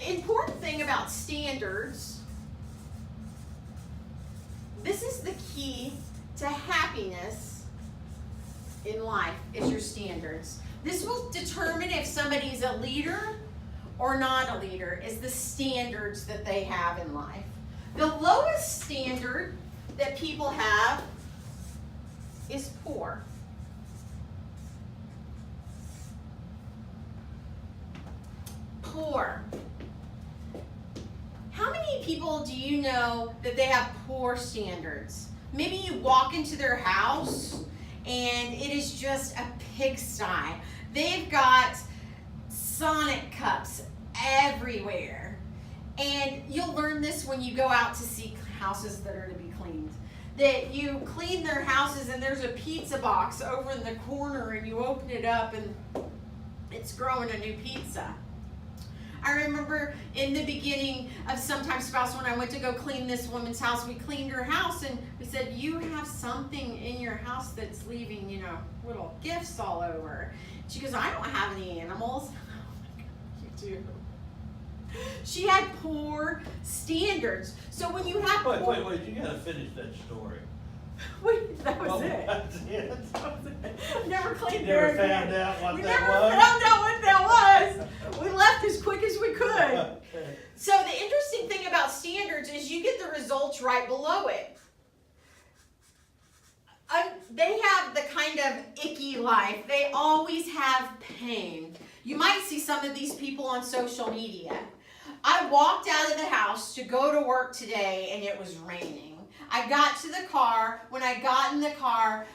Important thing about standards, this is the key to happiness in life, is your standards. This will determine if somebody's a leader or not a leader, is the standards that they have in life. The lowest standard that people have is poor. Poor. How many people do you know that they have poor standards? Maybe you walk into their house and it is just a pigsty. They've got Sonic cups everywhere. And you'll learn this when you go out to see houses that are to be cleaned. That you clean their houses and there's a pizza box over in the corner and you open it up and it's growing a new pizza. I remember in the beginning of Sometimes Spouse, when I went to go clean this woman's house, we cleaned her house and we said, you have something in your house that's leaving, little gifts all over. She goes, I don't have any animals. Oh my God, you do. She had poor standards. So when you have Wait, you gotta finish that story. Wait, that was it. That's it. Never cleaned You never her again. found out what We that never was? found out what that was. We left as quick as we could. Okay. So the interesting thing about standards is you get the results right below it. They have the kind of icky life. They always have pain. You might see some of these people on social media. I walked out of the house to go to work today and it was raining. I got to the car. When I got in the car,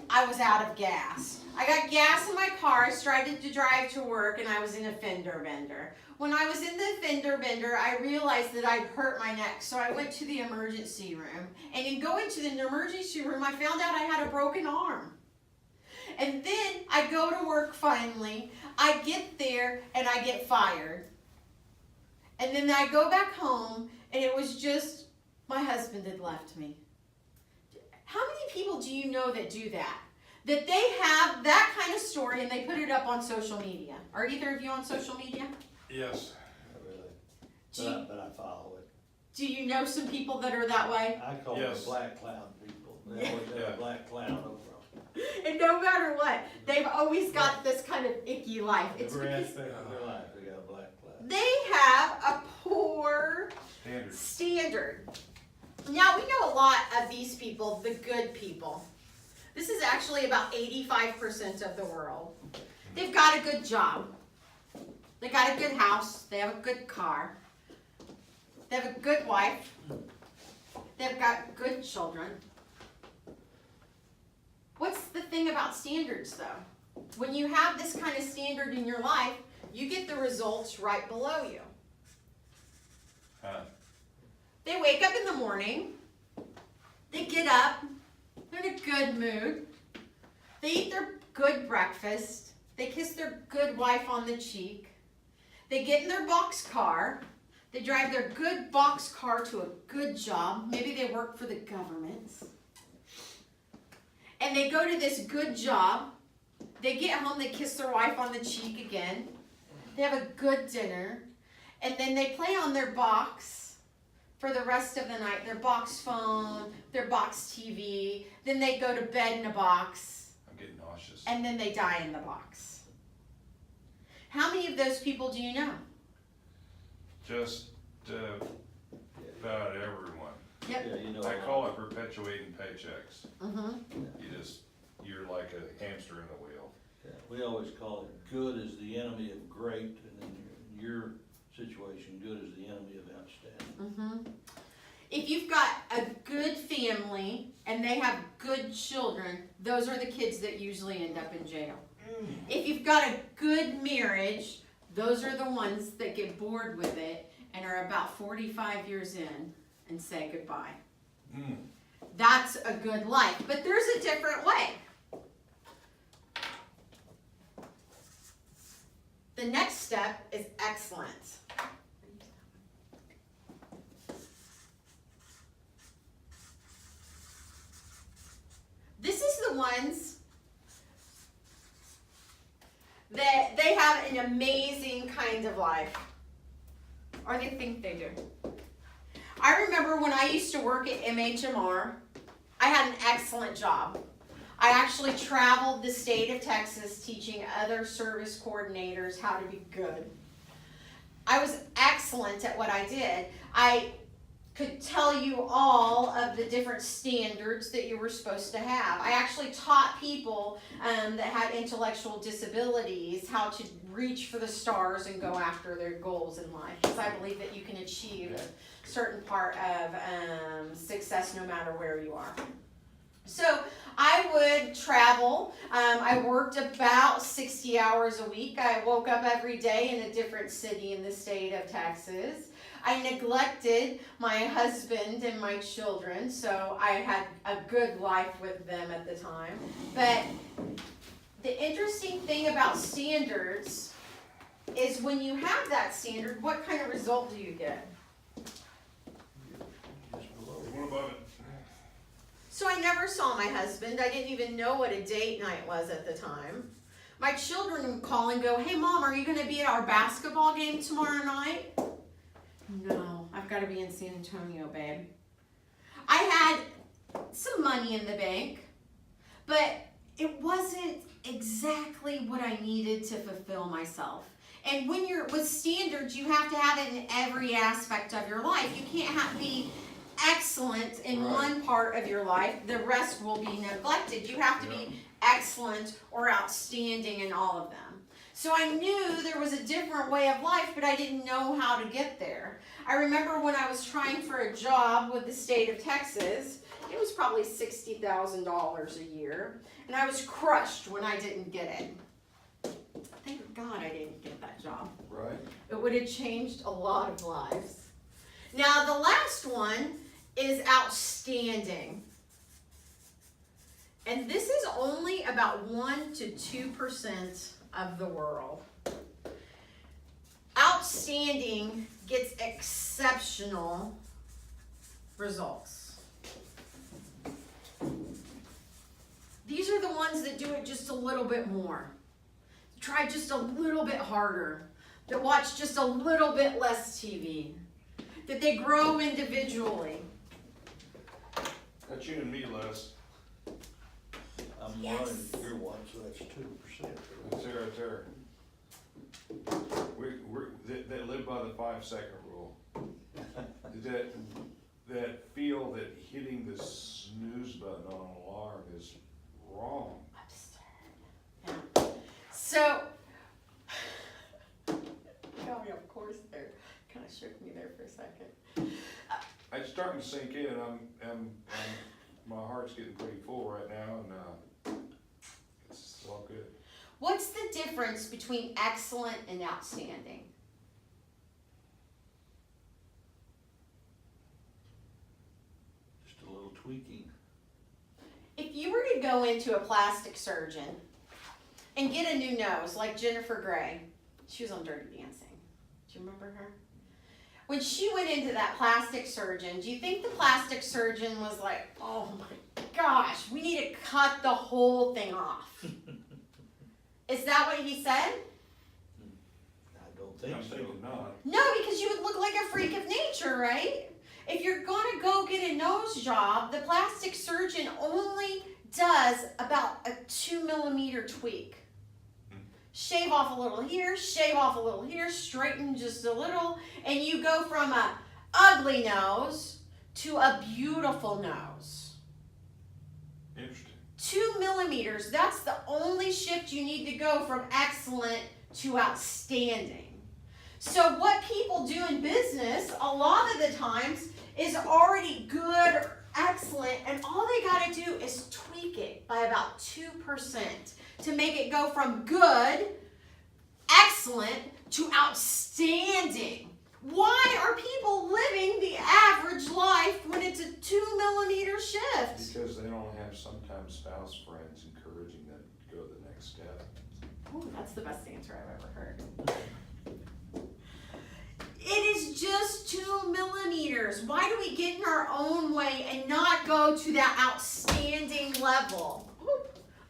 I was out of gas. I got gas in my car. I started to drive to work and I was in a fender bender. When I was in the fender bender, I realized that I'd hurt my neck. So I went to the emergency room. And in going to the emergency room, I found out I had a broken arm. And then I go to work finally. I get there and I get fired. And then I go back home and it was just my husband had left me. How many people do you know that do that? That they have that kind of story and they put it up on social media. Are either of you on social media? Yes. Not really. But I follow it. Do you know some people that are that way? I call Yes. them black cloud people. They always have a black cloud over them. And no matter what, they've always got this kind of icky life. It's Every because aspect of their life, they got a black cloud. they have a poor Standards. standard. Now, we know a lot of these people, the good people. This is actually about 85% of the world. They've got a good job. They got a good house. They have a good car. They have a good wife. They've got good children. What's the thing about standards, though? When you have this kind of standard in your life, you get the results right below you. Huh. They wake up in the morning, they get up, they're in a good mood, they eat their good breakfast, they kiss their good wife on the cheek, they get in their box car, they drive their good box car to a good job, maybe they work for the government, and they go to this good job, they get home, they kiss their wife on the cheek again, they have a good dinner, and then they play on their box for the rest of the night, their box phone, their box TV, then they go to bed in a box, I'm getting nauseous. and then they die in the box. How many of those people do you know? Just about everyone. Yep. Yeah, you know. I call it perpetuating paychecks. Mm-hmm. You're like a hamster in the wheel. Yeah, we always call it good is the enemy of great, and in your situation, good is the enemy of outstanding. Mm-hmm. If you've got a good family and they have good children, those are the kids that usually end up in jail. If you've got a good marriage, those are the ones that get bored with it and are about 45 years in and say goodbye. Mm. That's a good life. But there's a different way. The next step is excellence. This is the ones that they have an amazing kind of life. or they think they do. I remember when I used to work at MHMR, I had an excellent job. I actually traveled the state of Texas teaching other service coordinators how to be good. I was excellent at what I did. I could tell you all of the different standards that you were supposed to have. I actually taught people that had intellectual disabilities how to reach for the stars and go after their goals in life, because I believe that you can achieve a certain part of success no matter where you are. So I would travel. I worked about 60 hours a week. I woke up every day in a different city in the state of Texas. I neglected my husband and my children, so I had a good life with them at the time. But the interesting thing about standards is when you have that standard, what kind of result do you get? Just below. What above it? So I never saw my husband. I didn't even know what a date night was at the time. My children would call and go, "Hey Mom, are you going to be at our basketball game tomorrow night?" "No, I've got to be in San Antonio, babe." I had some money in the bank, but it wasn't exactly what I needed to fulfill myself. And when you're with standards, you have to have it in every aspect of your life. You can't be excellent in one part of your life, the rest will be neglected. You have to be excellent or outstanding in all of them. So I knew there was a different way of life, but I didn't know how to get there. I remember when I was trying for a job with the state of Texas, it was probably $60,000 a year, and I was crushed when I didn't get it. Thank God I didn't get that job. Right. It would have changed a lot of lives. Now the last one is outstanding. And this is only about 1 to 2% of the world. Outstanding gets exceptional results. These are the ones that do it just a little bit more. Try just a little bit harder. That watch just a little bit less TV. That they grow individually. That's you and me, Les. I'm Yes. running your one, so that's 2%. That's there, right there. They live by the 5-second rule. That feel that hitting the snooze button on an alarm is wrong. Absurd. Yeah. So, got me off course there. Kind of shook me there for a second. It's starting to sink in. My heart's getting pretty full right now, and it's all good. What's the difference between excellent and outstanding? Just a little tweaking. If you were to go into a plastic surgeon and get a new nose, like Jennifer Grey, she was on Dirty Dancing. Do you remember her? When she went into that plastic surgeon, do you think the plastic surgeon was like, "Oh my gosh, we need to cut the whole thing off"? Is that what he said? I don't think I'm so. thinking not. No, because you would look like a freak of nature, right? If you're gonna go get a nose job, the plastic surgeon only does about a 2 millimeter tweak. Shave off a little here, shave off a little here, straighten just a little, and you go from a ugly nose to a beautiful nose. Interesting. 2 millimeters, that's the only shift you need to go from excellent to outstanding. So what people do in business a lot of the times is already good or excellent, and all they gotta do is tweak it by about 2% to make it go from good, excellent, to outstanding. Why are people living the average life when it's a 2 millimeter shift? Because they don't have sometimes spouse friends encouraging them to go to the next step. Ooh, that's the best answer I've ever heard. It is just 2 millimeters. Why do we get in our own way and not go to that outstanding level? Ooh,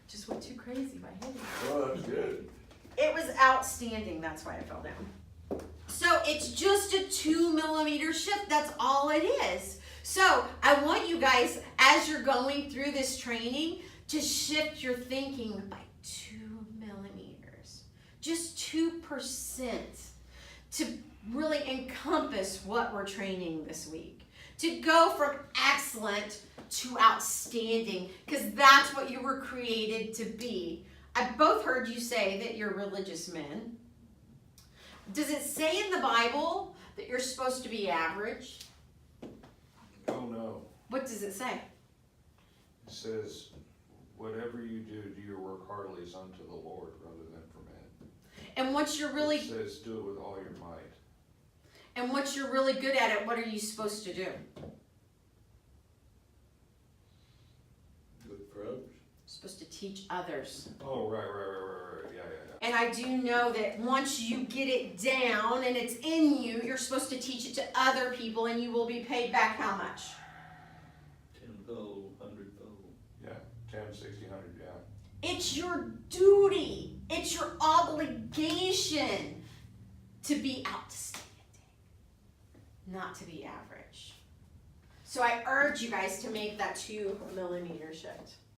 just went too crazy by hitting it. Oh, that's good. It was outstanding, that's why I fell down. So it's just a 2 millimeter shift. That's all it is. So I want you guys, as you're going through this training, to shift your thinking by 2 millimeters. Just 2% to really encompass what we're training this week. To go from excellent to outstanding, because that's what you were created to be. I both heard you say that you're religious men. Does it say in the Bible that you're supposed to be average? Oh, no. What does it say? It says, whatever you do, do your work heartily as unto the Lord rather than for men. And once you're really It says, do it with all your might. and once you're really good at it, what are you supposed to do? Good for others. You're supposed to teach others. Oh, right. Yeah. And I do know that once you get it down and it's in you, you're supposed to teach it to other people, and you will be paid back how much? Tenfold, hundredfold. Yeah, 10, 60, 100, yeah. It's your duty. It's your obligation to be outstanding, not to be average. So I urge you guys to make that 2 millimeter shift.